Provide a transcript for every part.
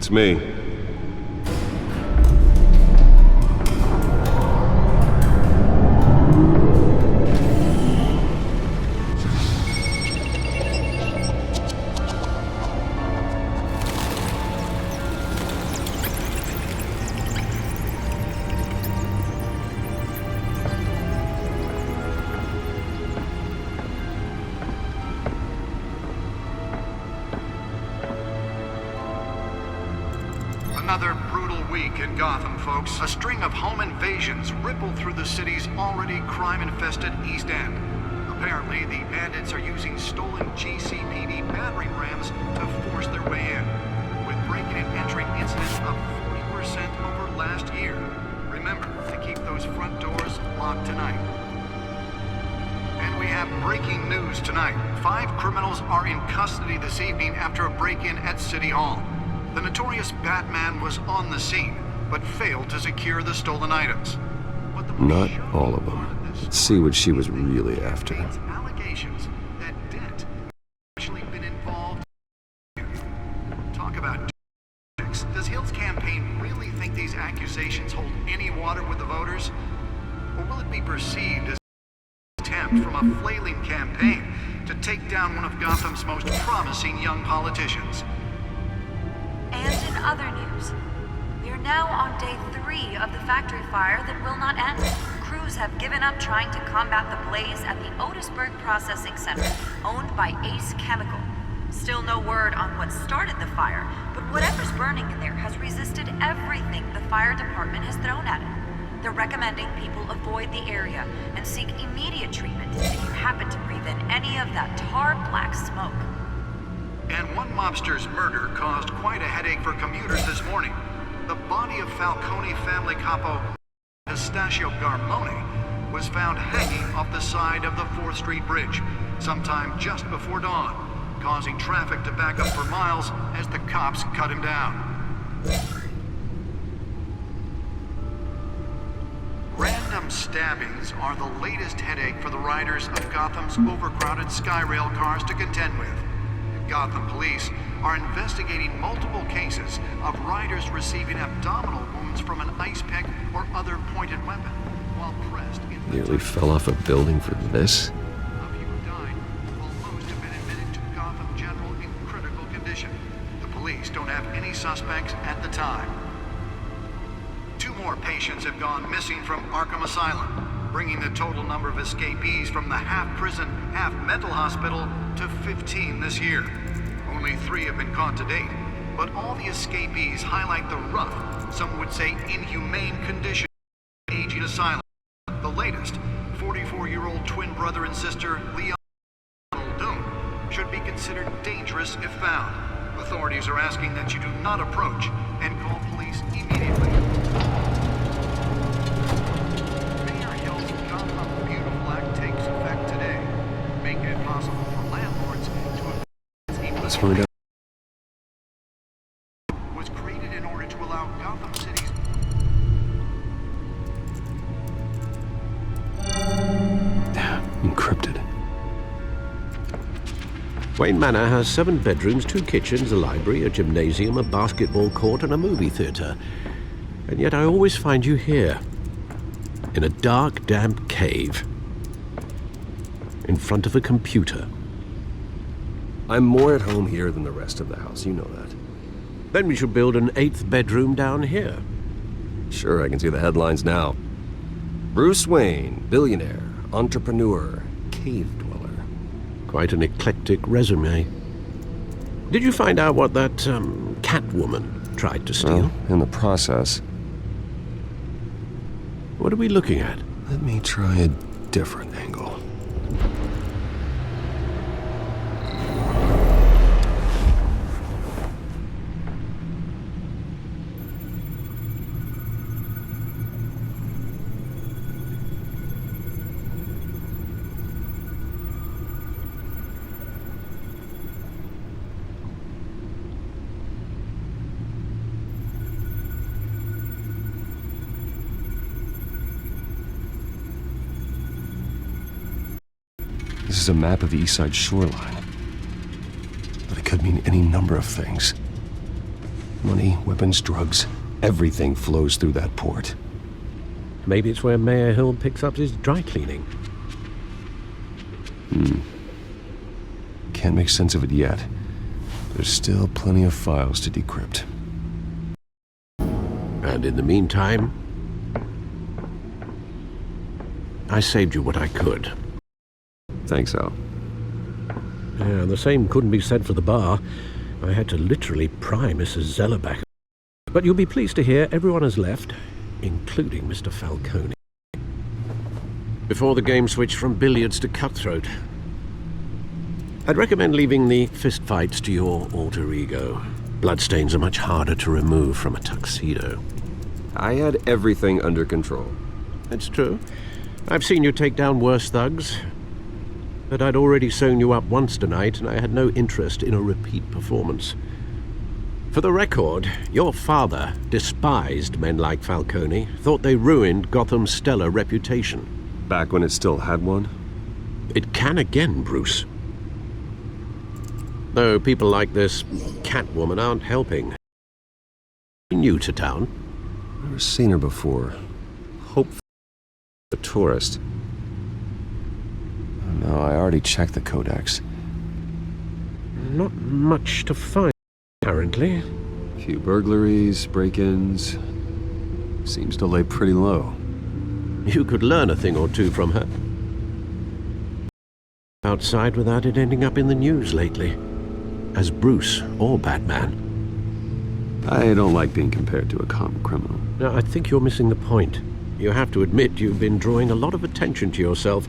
It's me. Another brutal week in Gotham, folks. A string of home invasions rippled through the city's already crime-infested East End. Apparently, the bandits are using stolen GCPD battering rams to force their way in, with breaking and entering incidents up 40% over last year. Remember to keep those front doors locked tonight. And we have breaking news tonight. 5 criminals are in custody this evening after a break-in at City Hall. The notorious Batman was on the scene, but failed to secure the stolen items. Not all of them. Let's see what she was really after. Allegations that Dent actually been involved in. Talk about dicks. Does Hill's campaign really think these accusations hold any water with the voters? Or will it be perceived as an attempt from a flailing campaign to take down one of Gotham's most promising young politicians? And in other news, we are now on day 3 of the factory fire that will not end. Crews have given up trying to combat the blaze at the Otisburg Processing Center, owned by Ace Chemical. Still no word on what started the fire, but whatever's burning in there has resisted everything the fire department has thrown at it. They're recommending people avoid the area and seek immediate treatment if you happen to breathe in any of that tar black smoke. And one mobster's murder caused quite a headache for commuters this morning. The body of Falcone family capo Pistachio Garmone was found hanging off the side of the 4th Street Bridge sometime just before dawn, causing traffic to back up for miles as the cops cut him down. Random stabbings are the latest headache for the riders of Gotham's overcrowded Skyrail cars to contend with. Gotham police are investigating multiple cases of riders receiving abdominal wounds from an ice pick or other pointed weapon while pressed in the Nearly fell off a building for this. A few died, while most have been admitted to Gotham General in critical condition. The police don't have any suspects at the time. 2 more patients have gone missing from Arkham Asylum, bringing the total number of escapees from the half-prison, half-mental hospital to 15 this year. Only 3 have been caught to date, but all the escapees highlight the rough, some would say inhumane condition of the aging asylum. The latest, 44-year-old twin brother and sister Leon Doom, should be considered dangerous if found. Authorities are asking that you do not approach and call police immediately. Mayor Hill's Gotham Beautiful Act takes effect today, making it possible for landlords to Let's find out. was created in order to allow Gotham City's Encrypted. Wayne Manor has 7 bedrooms, 2 kitchens, a library, a gymnasium, a basketball court, and a movie theater. And yet I always find you here, in a dark, damp cave, in front of a computer. I'm more at home here than the rest of the house, you know that. Then we should build an 8th bedroom down here. Sure, I can see the headlines now. Bruce Wayne, billionaire, entrepreneur, cave dweller. Quite an eclectic resume. Did you find out what that, catwoman tried to steal? Well, in the process. What are we looking at? Let me try a different angle. This is a map of the East Side shoreline. But it could mean any number of things. Money, weapons, drugs, everything flows through that port. Maybe it's where Mayor Hill picks up his dry cleaning. Can't make sense of it yet. There's still plenty of files to decrypt. And in the meantime, I saved you what I could. Thanks, Al. Yeah, the same couldn't be said for the bar. I had to literally pry Mrs. Zeller back. But you'll be pleased to hear everyone has left, including Mr. Falcone. Before the game switched from billiards to cutthroat. I'd recommend leaving the fistfights to your alter ego. Bloodstains are much harder to remove from a tuxedo. I had everything under control. That's true. I've seen you take down worse thugs. But I'd already sewn you up once tonight, and I had no interest in a repeat performance. For the record, your father despised men like Falcone, thought they ruined Gotham's stellar reputation. Back when it still had one? It can again, Bruce. Though people like this catwoman aren't helping. New to town? Never seen her before. Hope a tourist. No, I already checked the codex. Not much to find, apparently. Few burglaries, break-ins. Seems to lay pretty low. You could learn a thing or two from her. Outside without it ending up in the news lately. As Bruce or Batman. I don't like being compared to a common criminal. Now, I think you're missing the point. You have to admit you've been drawing a lot of attention to yourself,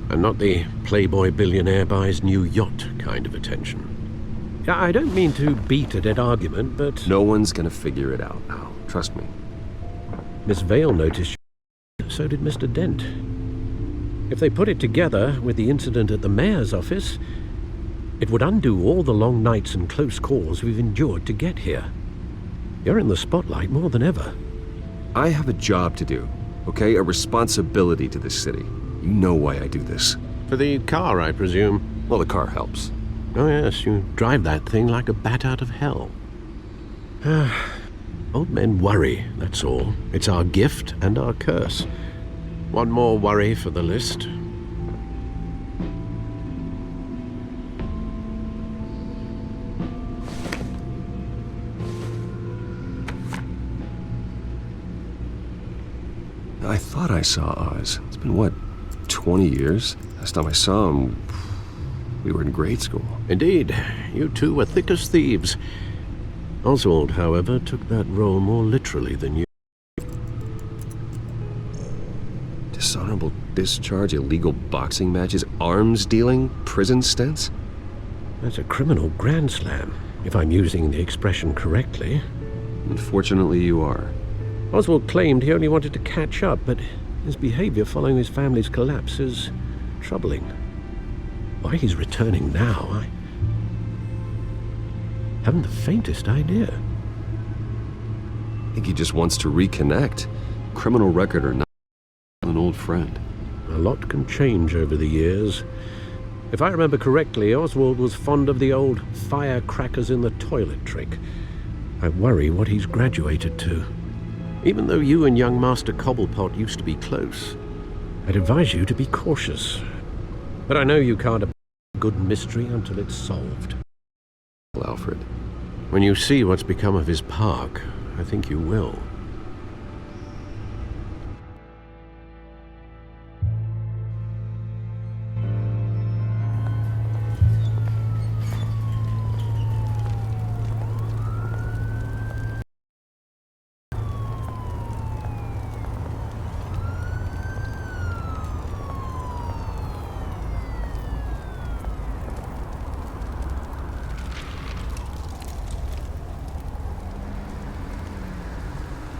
and not the playboy billionaire buys new yacht kind of attention. Yeah, I don't mean to beat a dead argument, but... No one's gonna figure it out now. Trust me. Miss Vale noticed you. So did Mr. Dent. If they put it together with the incident at the mayor's office, it would undo all the long nights and close calls we've endured to get here. You're in the spotlight more than ever. I have a job to do, okay? A responsibility to this city. You know why I do this. For the car, I presume. Well, the car helps. Oh yes, you drive that thing like a bat out of hell. Old men worry, that's all. It's our gift and our curse. One more worry for the list. I thought I saw Oz. It's been, what, 20 years? Last time I saw him, we were in grade school. Indeed, you two were thick as thieves. Oswald, however, took that role more literally than you. Dishonorable discharge, illegal boxing matches, arms dealing, prison stints? That's a criminal grand slam, if I'm using the expression correctly. Unfortunately, you are. Oswald claimed he only wanted to catch up, but his behavior following his family's collapse is troubling. Why he's returning now, I haven't the faintest idea. I think he just wants to reconnect. Criminal record or not, an old friend. A lot can change over the years. If I remember correctly, Oswald was fond of the old firecrackers in the toilet trick. I worry what he's graduated to. Even though you and young Master Cobblepot used to be close, I'd advise you to be cautious. But I know you can't abandon a good mystery until it's solved. Well, Alfred. When you see what's become of his park, I think you will.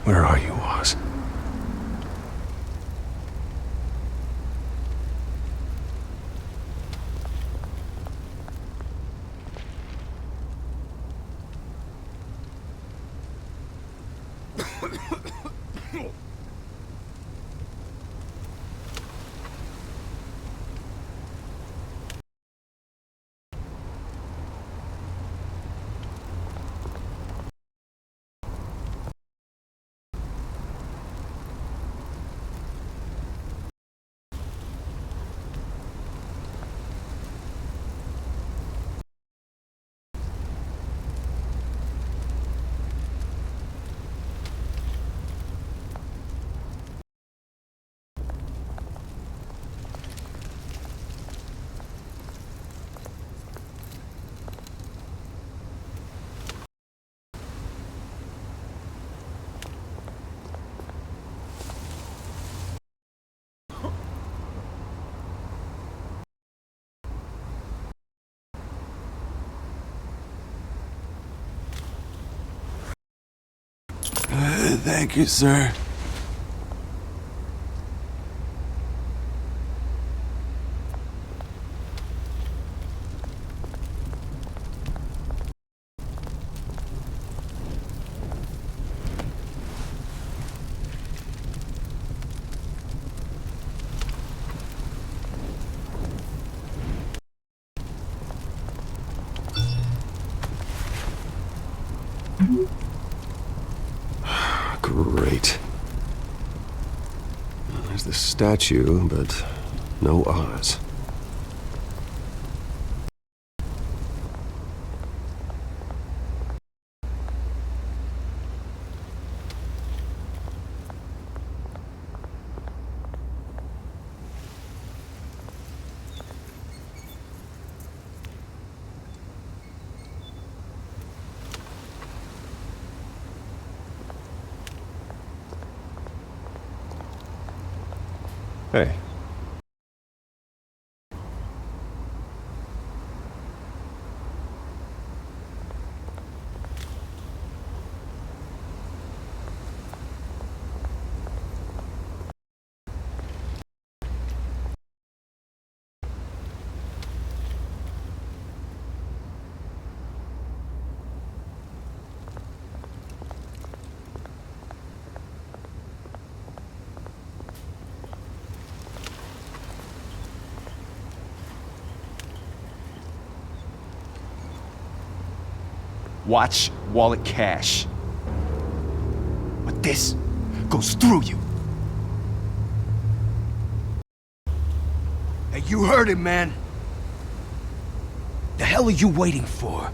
Where are you, Oz? Thank you, sir. Great. There's the statue, but no Oz. Hey. Watch wallet cash. But this goes through you. Hey, you heard it, man. The hell are you waiting for?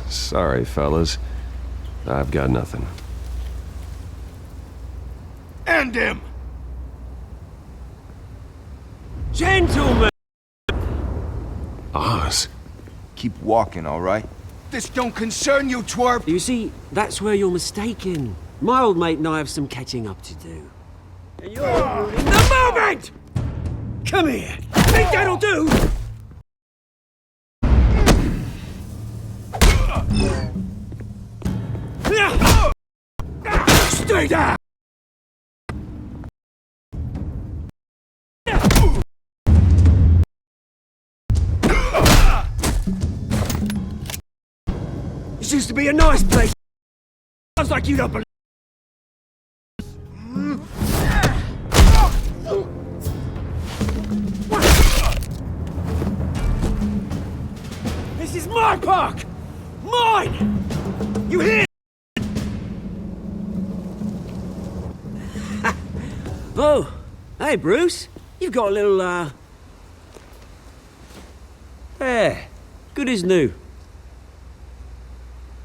Sorry, fellas. I've got nothing. End him! Gentlemen! Oz? Keep walking, all right? This don't concern you, twerp! You see, that's where you're mistaken. My old mate and I have some catching up to do. And you're ruining the moment! Come here! Think that'll do? Stay down! This used to be a nice place. Sounds like you don't believe. This is my park! Mine! You hear? Oh, hey Bruce. You've got a little, Yeah, good as new.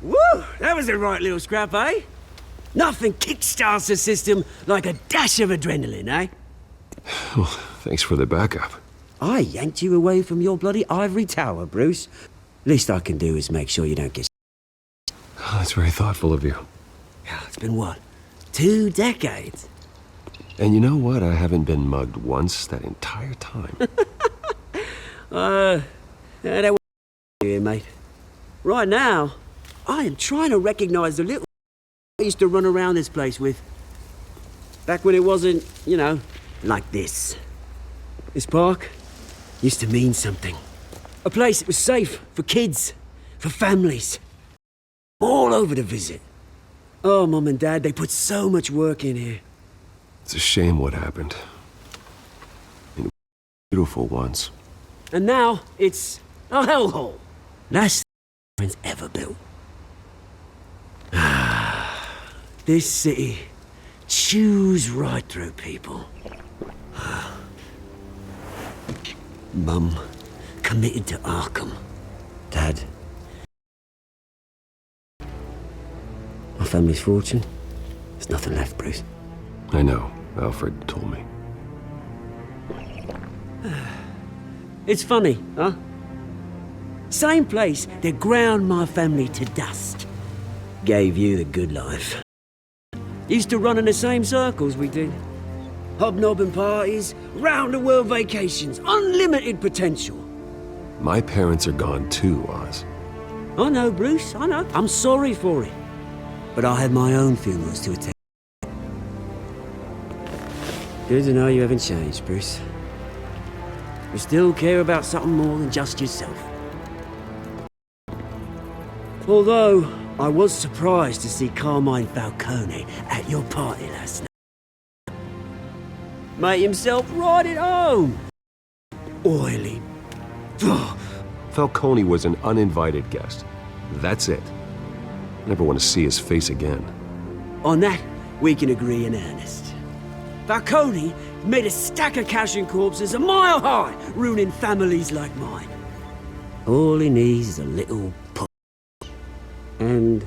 Woo! That was a right little scrap, eh? Nothing kickstarts the system like a dash of adrenaline, eh? Well, thanks for the backup. I yanked you away from your bloody ivory tower, Bruce. Least I can do is make sure you don't get... Oh, that's very thoughtful of you. It's been what? 2 decades? And you know what? I haven't been mugged once that entire time. That was here, mate. Right now, I am trying to recognize the little I used to run around this place with. Back when it wasn't, you know, like this. This park used to mean something. A place that was safe for kids, for families. All over to visit. Oh, Mum and Dad, they put so much work in here. It's a shame what happened. It was beautiful once. And now, it's a hellhole. That's the best ever built. This city chews right through people. Mum committed to Arkham. Dad. Our family's fortune. There's nothing left, Bruce. I know. Alfred told me. It's funny, huh? Same place that ground my family to dust. Gave you the good life. Used to run in the same circles we did. Hobnobbing parties, round-the-world vacations, unlimited potential. My parents are gone too, Oz. I know, Bruce, I know. I'm sorry for it. but I had my own funerals to attend. Good to know you haven't changed, Bruce. You still care about something more than just yourself. Although, I was surprised to see Carmine Falcone at your party last night. Made himself right at home. Oily. Ugh. Falcone was an uninvited guest. That's it. Never want to see his face again. On that, we can agree in earnest. Falcone made a stack of cash and corpses a mile high, ruining families like mine. All he needs is a little push. And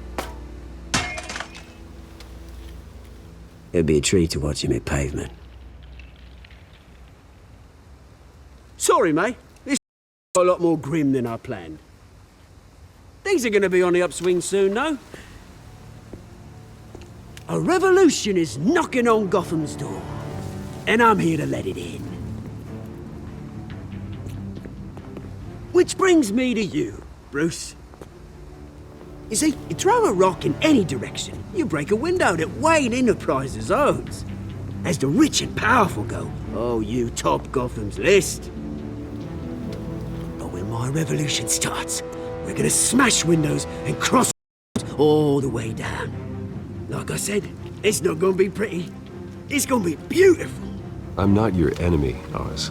it'd be a treat to watch him hit pavement. Sorry, mate. This is a lot more grim than I planned. Things are gonna be on the upswing soon, no? A revolution is knocking on Gotham's door, and I'm here to let it in. Which brings me to you, Bruce. You see, you throw a rock in any direction, you break a window that Wayne Enterprises owns. As the rich and powerful go, oh, you top Gotham's list. But when my revolution starts, we're gonna smash windows and cross all the way down. Like I said, it's not gonna be pretty. It's gonna be beautiful. I'm not your enemy, Oz.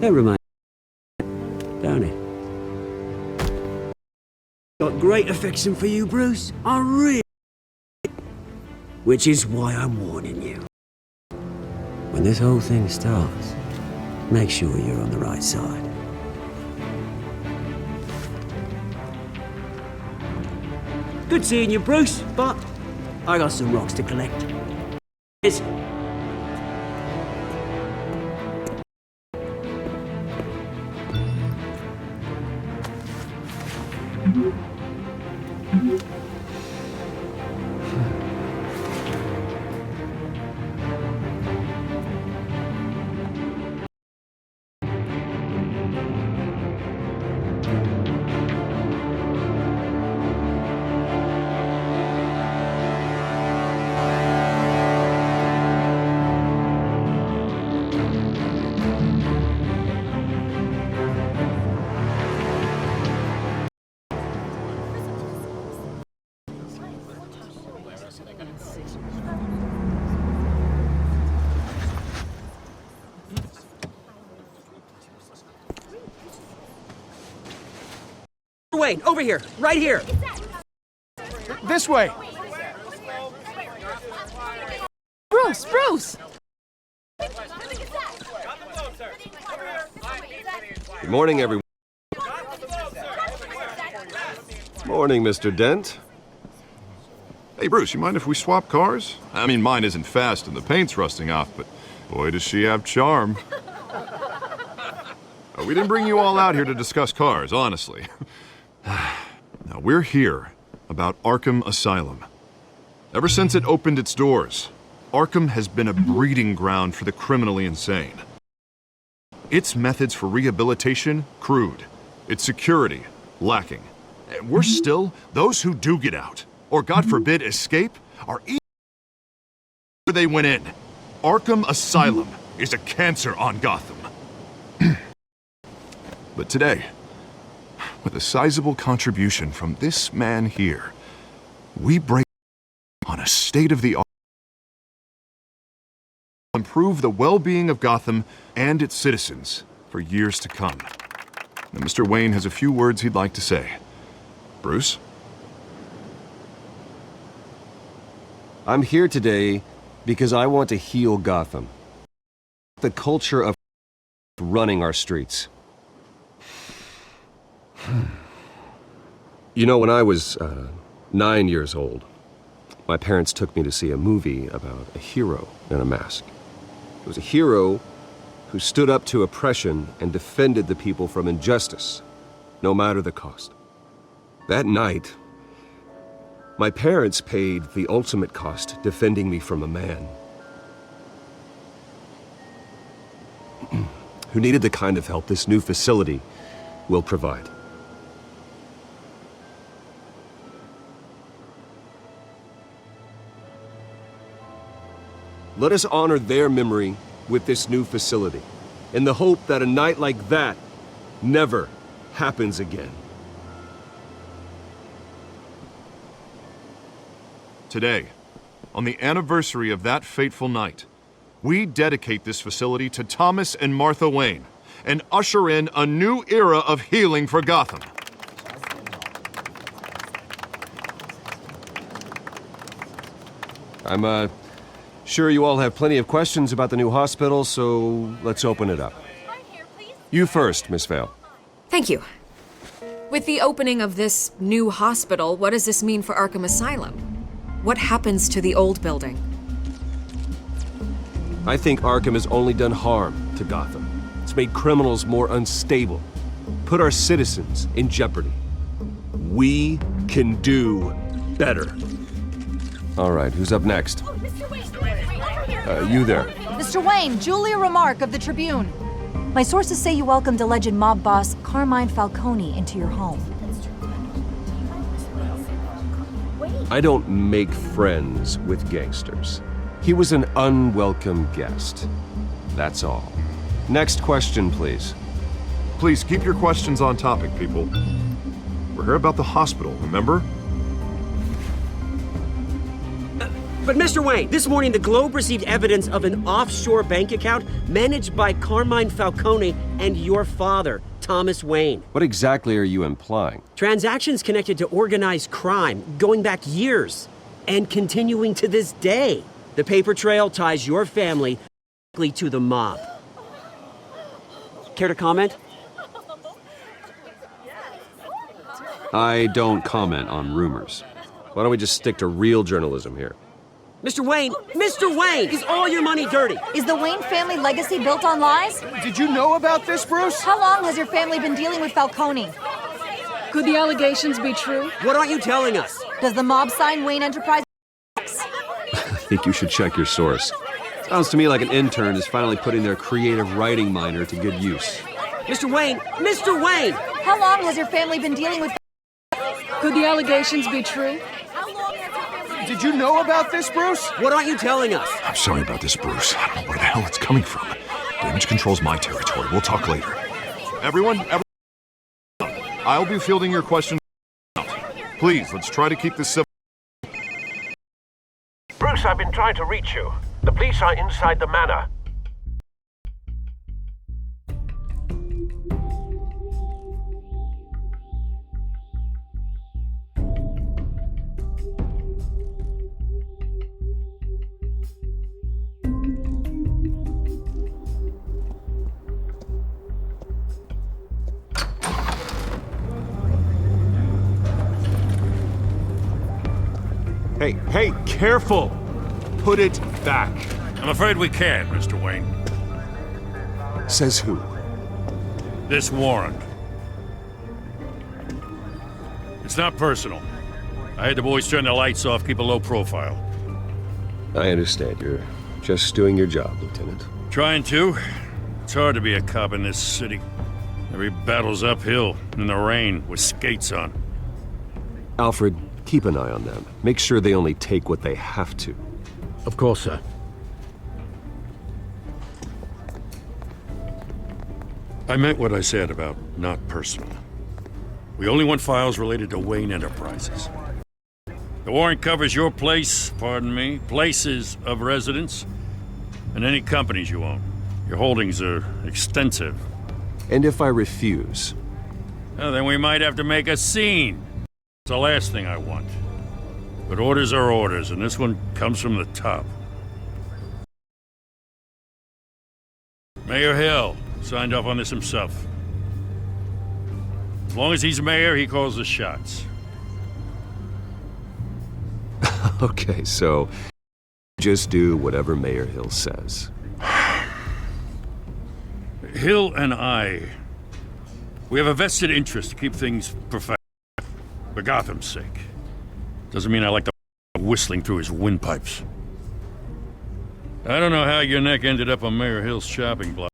That reminds me, don't it? Got great affection for you, Bruce. I really. Which is why I'm warning you. When this whole thing starts, make sure you're on the right side. Good seeing you, Bruce, but I got some rocks to collect. Yes. Wayne, over here, right here. This way! Bruce! Good morning, everyone. Morning, Mr. Dent. Hey, Bruce, you mind if we swap cars? I mean, mine isn't fast and the paint's rusting off, but boy, does she have charm. We didn't bring you all out here to discuss cars, honestly. Now, we're here about Arkham Asylum. Ever since it opened its doors, Arkham has been a breeding ground for the criminally insane. Its methods for rehabilitation, crude. Its security, lacking. And worse still, those who do get out, or God forbid, escape, are even where they went in. Arkham Asylum is a cancer on Gotham. But today, with a sizable contribution from this man here, we break on a state-of-the-art improve the well-being of Gotham and its citizens for years to come. Now, Mr. Wayne has a few words he'd like to say. Bruce? I'm here today because I want to heal Gotham. The culture of running our streets. You know, when I was 9 years old, my parents took me to see a movie about a hero in a mask. It was a hero who stood up to oppression and defended the people from injustice, no matter the cost. That night, my parents paid the ultimate cost defending me from a man who needed the kind of help this new facility will provide. Let us honor their memory with this new facility, in the hope that a night like that never happens again. Today, on the anniversary of that fateful night, we dedicate this facility to Thomas and Martha Wayne and usher in a new era of healing for Gotham. I'm sure you all have plenty of questions about the new hospital, so let's open it up. You first, Miss Vale. Thank you. With the opening of this new hospital, what does this mean for Arkham Asylum? What happens to the old building? I think Arkham has only done harm to Gotham. It's made criminals more unstable, put our citizens in jeopardy. We can do better. All right, who's up next? You there. Mr. Wayne, Julia Remark of the Tribune. My sources say you welcomed alleged mob boss Carmine Falcone into your home. I don't make friends with gangsters. He was an unwelcome guest. That's all. Next question, please. Please keep your questions on topic, people. We're here about the hospital, remember? But Mr. Wayne, this morning the Globe received evidence of an offshore bank account managed by Carmine Falcone and your father, Thomas Wayne. What exactly are you implying? Transactions connected to organized crime going back years and continuing to this day. The paper trail ties your family to the mob. Care to comment? I don't comment on rumors. Why don't we just stick to real journalism here? Mr. Wayne, is all your money dirty? Is the Wayne family legacy built on lies? Did you know about this, Bruce? How long has your family been dealing with Falcone? Could the allegations be true? What aren't you telling us? Does the mob sign Wayne Enterprise? I think you should check your source. Sounds to me like an intern is finally putting their creative writing minor to good use. Mr. Wayne! How long has your family been dealing with? Could the allegations be true? Did you know about this, Bruce? What aren't you telling us? I'm sorry about this, Bruce. I don't know where the hell it's coming from. Damage control's my territory. We'll talk later. Everyone, I'll be fielding your questions. Please, let's try to keep this civil. Bruce, I've been trying to reach you. The police are inside the manor. Hey, careful! Put it back. I'm afraid we can't, Mr. Wayne. Says who? This warrant. It's not personal. I had the boys turn the lights off, keep a low profile. I understand. You're just doing your job, Lieutenant. Trying to. It's hard to be a cop in this city. Every battle's uphill, in the rain, with skates on. Alfred, keep an eye on them. Make sure they only take what they have to. Of course, sir. I meant what I said about not personal. We only want files related to Wayne Enterprises. The warrant covers your place, pardon me, places of residence, and any companies you own. Your holdings are extensive. And if I refuse? Well, then we might have to make a scene. It's the last thing I want. But orders are orders, and this one comes from the top. Mayor Hill signed off on this himself. As long as he's mayor, he calls the shots. Okay, so just do whatever Mayor Hill says. Hill and we have a vested interest to keep things professional. For Gotham's sake. Doesn't mean I like the whistling through his windpipes. I don't know how your neck ended up on Mayor Hill's shopping block.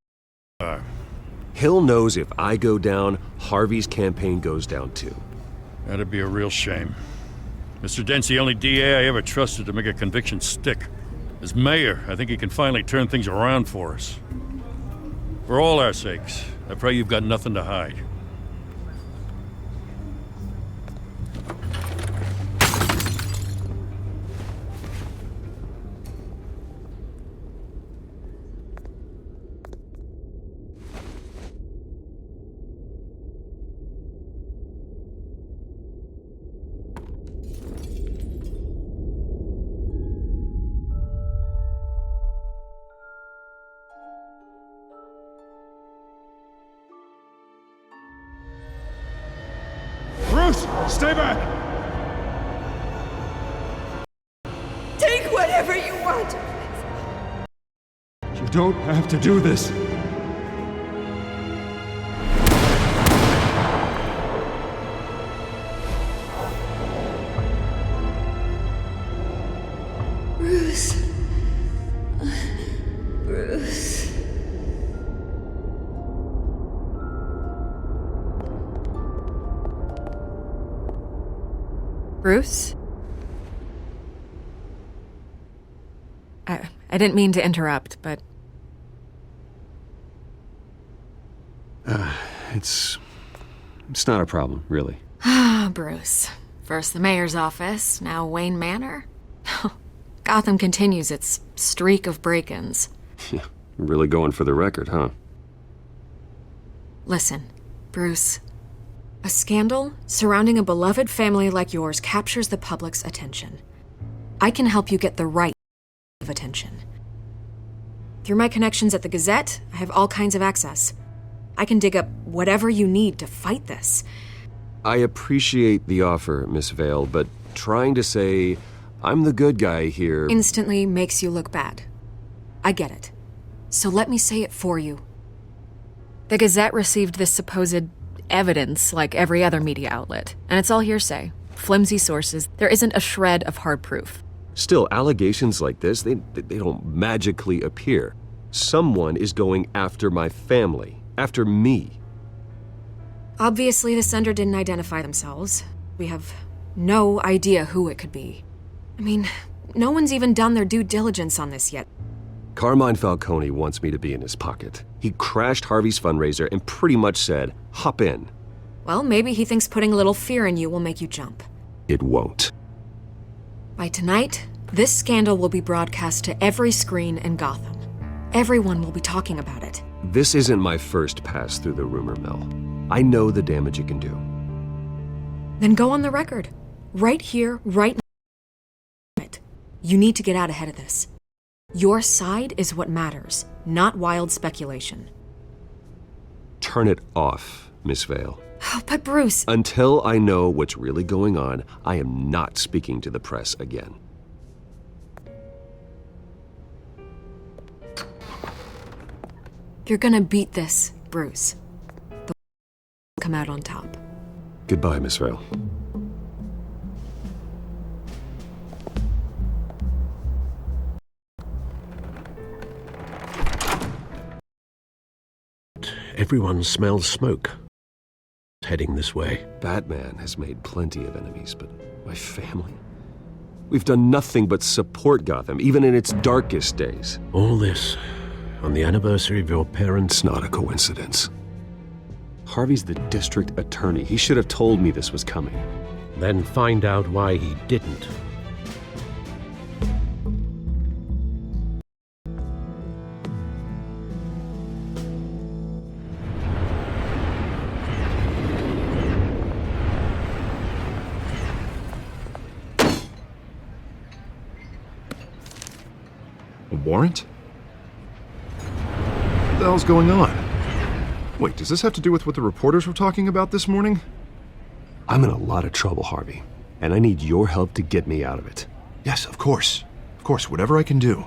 Hill knows if I go down, Harvey's campaign goes down too. That'd be a real shame. Mr. Dent's the only DA I ever trusted to make a conviction stick. As mayor, I think he can finally turn things around for us. For all our sakes, I pray you've got nothing to hide. Bruce, stay back! Take whatever you want. You don't have to do this. Bruce. Bruce. Bruce? I didn't mean to interrupt, but... It's not a problem, really. Ah, Bruce. First the mayor's office, now Wayne Manor. Gotham continues its streak of break-ins. Yeah, really going for the record, huh? Listen, Bruce. A scandal surrounding a beloved family like yours captures the public's attention. I can help you get the right of attention. Through my connections at the Gazette, I have all kinds of access. I can dig up whatever you need to fight this. I appreciate the offer, Miss Vale, but trying to say I'm the good guy here... instantly makes you look bad. I get it. So let me say it for you. The Gazette received this supposed evidence like every other media outlet, and it's all hearsay. Flimsy sources. There isn't a shred of hard proof. Still, allegations like this, they don't magically appear. Someone is going after my family, after me. Obviously, the sender didn't identify themselves. We have no idea who it could be. I mean, no one's even done their due diligence on this yet. Carmine Falcone wants me to be in his pocket. He crashed Harvey's fundraiser and pretty much said, hop in. Well, maybe he thinks putting a little fear in you will make you jump. It won't. By tonight, this scandal will be broadcast to every screen in Gotham. Everyone will be talking about it. This isn't my first pass through the rumor mill. I know the damage it can do. Then go on the record. Right here, right now. You need to get out ahead of this. Your side is what matters, not wild speculation. Turn it off, Miss Vale. Oh, but Bruce... Until I know what's really going on, I am not speaking to the press again. You're gonna beat this, Bruce. The come out on top. Goodbye, Miss Vale. Everyone smells smoke. Heading this way. Batman has made plenty of enemies, but my family? We've done nothing but support Gotham, even in its darkest days. All this on the anniversary of your parents'... It's not a coincidence. Harvey's the district attorney. He should have told me this was coming. Then find out why he didn't. A warrant? What the hell's going on? Wait, does this have to do with what the reporters were talking about this morning? I'm in a lot of trouble, Harvey, and I need your help to get me out of it. Yes, of course. Of course, whatever I can do.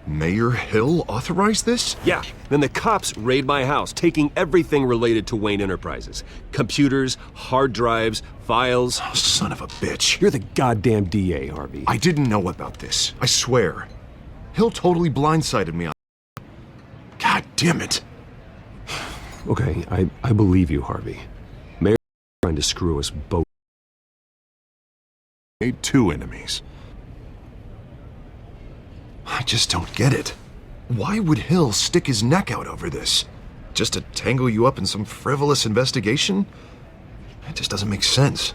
Mayor Hill authorized this? Yeah, then the cops raid my house, taking everything related to Wayne Enterprises. Computers, hard drives, files. Oh, son of a bitch. You're the goddamn DA, Harvey. I didn't know about this. I swear. Hill totally blindsided me on... God damn it. Okay, I believe you, Harvey. Mayor's trying to screw us both. made 2 enemies. I just don't get it. Why would Hill stick his neck out over this? Just to tangle you up in some frivolous investigation? It just doesn't make sense.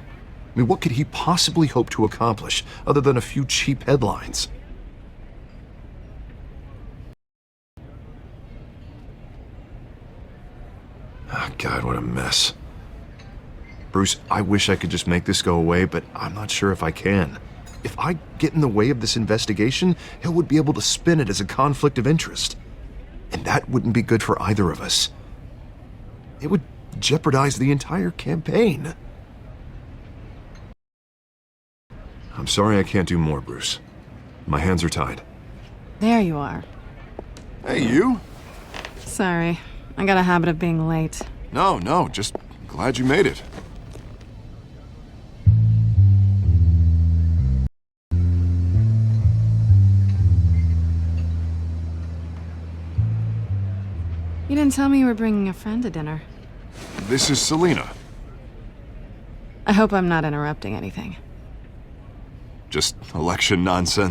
I mean, what could he possibly hope to accomplish other than a few cheap headlines? Oh, God, what a mess. Bruce, I wish I could just make this go away, but I'm not sure if I can. If I get in the way of this investigation, Hill would be able to spin it as a conflict of interest. And that wouldn't be good for either of us. It would jeopardize the entire campaign. I'm sorry I can't do more, Bruce. My hands are tied. There you are. Hey, you? Sorry. I got a habit of being late. No, just glad you made it. You didn't tell me you were bringing a friend to dinner. This is Selena. I hope I'm not interrupting anything. Just election nonsense.